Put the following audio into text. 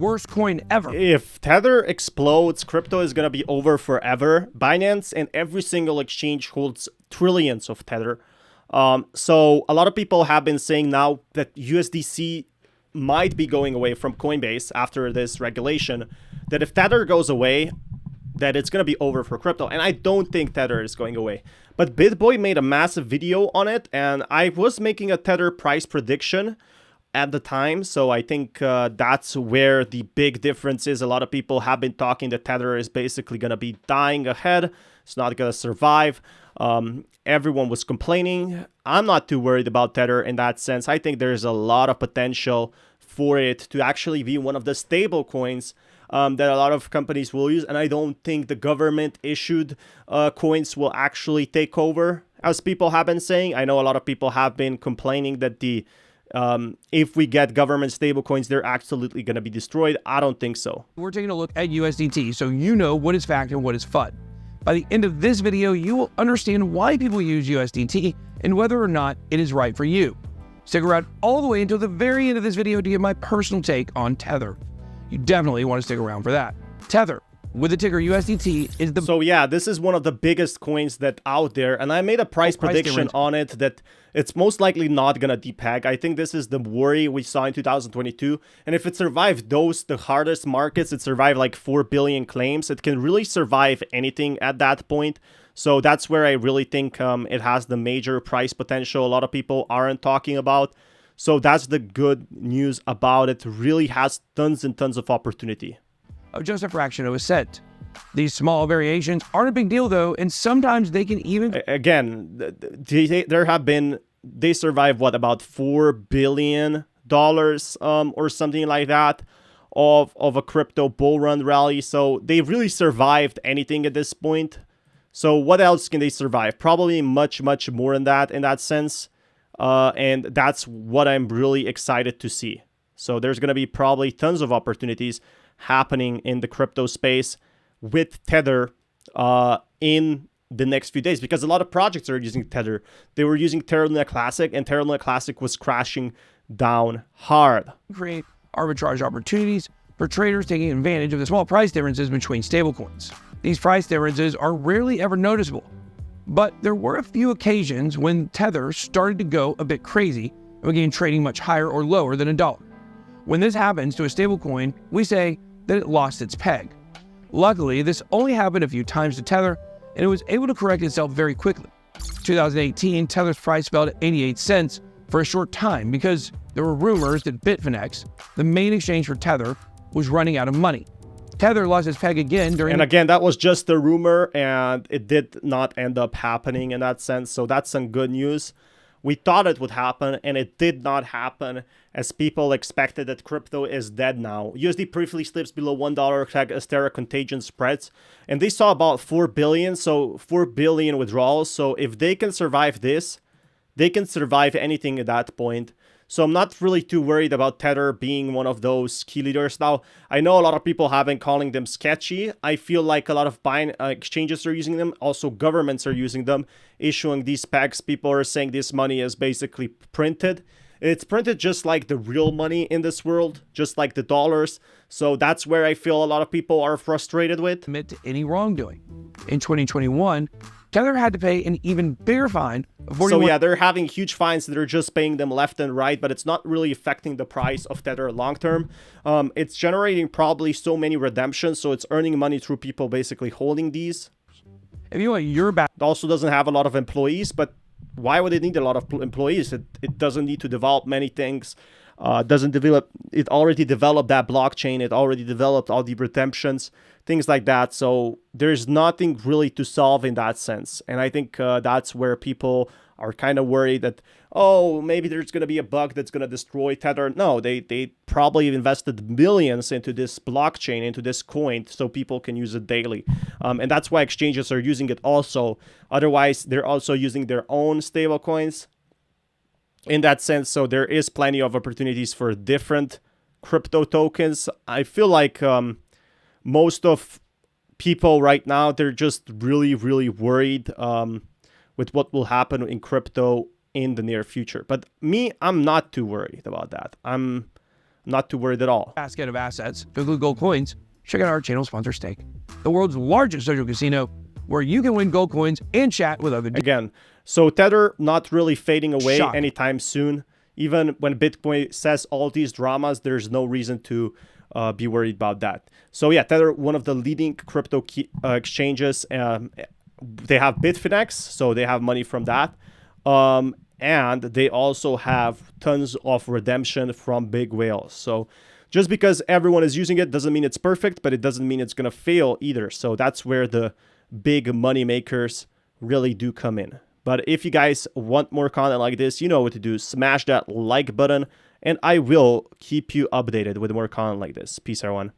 Worst coin ever. If Tether explodes, crypto is going to be over forever. Binance and every single exchange holds trillions of Tether. So a lot of people have been saying now that USDC might be going away from Coinbase after this regulation, that if Tether goes away, that it's going to be over for crypto. And I don't think Tether is going away. But BitBoy made a massive video on it, and I was making a Tether price prediction at the time. So I think that's where the big difference is. A lot of people have been talking that Tether is basically going to be dying ahead. It's not going to survive. Everyone was complaining. I'm not too worried about Tether in that sense. I think there's a lot of potential for it to actually be one of the stable coins that a lot of companies will use. And I don't think the government issued coins will actually take over, as people have been saying. I know a lot of people have been complaining that if we get government stable coins, they're absolutely going to be destroyed. I don't think so. We're taking a look at USDT, so you know what is fact and what is FUD. By the end of this video, you will understand why people use USDT and whether or not it is right for you. Stick around all the way until the very end of this video to get my personal take on Tether. You definitely want to stick around for that. Tether, with the ticker USDT, is the... So yeah, this is one of the biggest coins that out there, and I made a price prediction on it that it's most likely not gonna depeg. I think this is the worry we saw in 2022, and if it survived the hardest markets, it survived like 4 billion claims, it can really survive anything at that point. So that's where I really think it has the major price potential a lot of people aren't talking about. So that's the good news about it. Really has tons and tons of opportunity. Of just a fraction of a cent. These small variations aren't a big deal though, and sometimes they can even... Again, they survived what, about $4 billion or something like that of a crypto bull run rally. So they really survived anything at this point. So what else can they survive? Probably much more than that in that sense. And that's what I'm really excited to see. So there's going to be probably tons of opportunities happening in the crypto space with Tether in the next few days, because a lot of projects are using Tether. They were using Terra Luna Classic, and Terra Luna Classic was crashing down hard. Create arbitrage opportunities for traders taking advantage of the small price differences between stablecoins. These price differences are rarely ever noticeable, but there were a few occasions when Tether started to go a bit crazy and began trading much higher or lower than $1. When this happens to a stablecoin, we say that it lost its peg. Luckily, this only happened a few times to Tether, and it was able to correct itself very quickly. 2018, Tether's price fell to 88 cents for a short time because there were rumors that Bitfinex, the main exchange for Tether, was running out of money. Tether lost its peg again during... And again, that was just a rumor, and it did not end up happening in that sense, so that's some good news. We thought it would happen, and it did not happen, as people expected that crypto is dead now. USD briefly slips below $1 as Terra contagion spreads, and they saw about 4 billion, so 4 billion withdrawals. So if they can survive this, they can survive anything at that point. So I'm not really too worried about Tether being one of those key leaders. Now, I know a lot of people have been calling them sketchy. I feel like a lot of exchanges are using them. Also, governments are using them, issuing these pegs. People are saying this money is basically printed. It's printed just like the real money in this world, just like the dollars. So that's where I feel a lot of people are frustrated with. Admit to any wrongdoing. In 2021, Tether had to pay an even bigger fine of 41... So yeah, they're having huge fines. They're just paying them left and right, but it's not really affecting the price of Tether long term. It's generating probably so many redemptions, so it's earning money through people basically holding these. If you want your back... It also doesn't have a lot of employees, but why would it need a lot of employees? It doesn't need to develop many things. It already developed that blockchain. It already developed all the redemptions, things like that. So there's nothing really to solve in that sense. And I think that's where people are kind of worried that, oh, maybe there's going to be a bug that's going to destroy Tether. No, they probably invested millions into this blockchain, into this coin, so people can use it daily. And that's why exchanges are using it also. Otherwise, they're also using their own stable coins in that sense. So there is plenty of opportunities for different crypto tokens. I feel like most of people right now, they're just really worried with what will happen in crypto in the near future. But me, I'm not too worried about that. I'm not too worried at all. Basket of assets to include gold coins, check out our channel sponsor Stake, the world's largest social casino where you can win gold coins and chat with other Again, so Tether not really fading away Shock. anytime soon. Even when Bitcoin says all these dramas, there's no reason to be worried about that. So yeah, Tether, one of the leading crypto exchanges. They have Bitfinex, so they have money from that. And they also have tons of redemption from big whales. So just because everyone is using it doesn't mean it's perfect, but it doesn't mean it's going to fail either. So that's where the big money makers really do come in. But if you guys want more content like this, you know what to do. Smash that like button, and I will keep you updated with more content like this. Peace, everyone.